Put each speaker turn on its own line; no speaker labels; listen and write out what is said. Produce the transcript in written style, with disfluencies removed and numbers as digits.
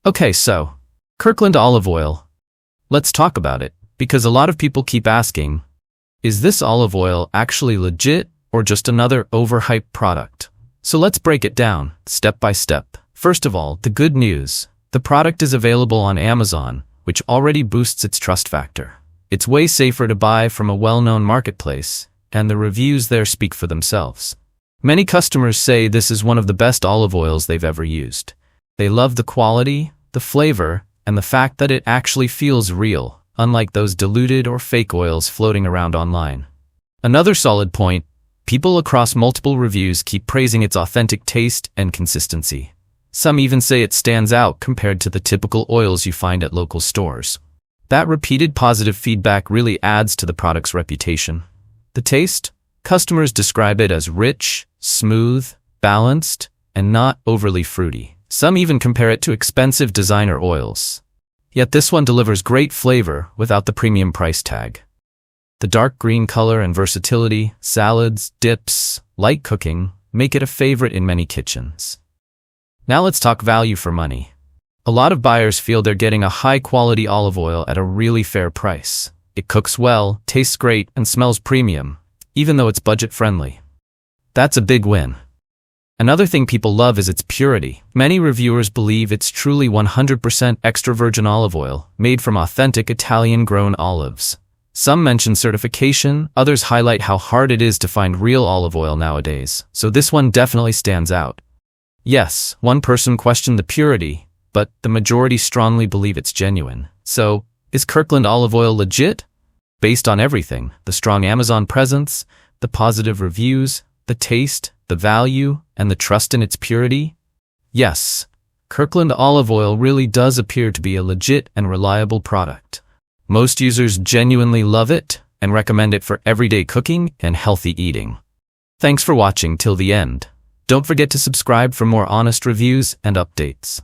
Okay, so, Kirkland olive oil. Let's talk about it, because a lot of people keep asking, is this olive oil actually legit or just another overhyped product? So let's break it down, step by step. First of all, the good news. The product is available on Amazon, which already boosts its trust factor. It's way safer to buy from a well-known marketplace, and the reviews there speak for themselves. Many customers say this is one of the best olive oils they've ever used. They love the quality, the flavor, and the fact that it actually feels real, unlike those diluted or fake oils floating around online. Another solid point, people across multiple reviews keep praising its authentic taste and consistency. Some even say it stands out compared to the typical oils you find at local stores. That repeated positive feedback really adds to the product's reputation. The taste? Customers describe it as rich, smooth, balanced, and not overly fruity. Some even compare it to expensive designer oils. Yet this one delivers great flavor without the premium price tag. The dark green color and versatility, salads, dips, light cooking, make it a favorite in many kitchens. Now let's talk value for money. A lot of buyers feel they're getting a high-quality olive oil at a really fair price. It cooks well, tastes great, and smells premium, even though it's budget-friendly. That's a big win. Another thing people love is its purity. Many reviewers believe it's truly 100% extra virgin olive oil, made from authentic Italian-grown olives. Some mention certification, others highlight how hard it is to find real olive oil nowadays, so this one definitely stands out. Yes, one person questioned the purity, but the majority strongly believe it's genuine. So, is Kirkland olive oil legit? Based on everything, the strong Amazon presence, the positive reviews, the taste, the value, and the trust in its purity? Yes, Kirkland olive oil really does appear to be a legit and reliable product. Most users genuinely love it and recommend it for everyday cooking and healthy eating. Thanks for watching till the end. Don't forget to subscribe for more honest reviews and updates.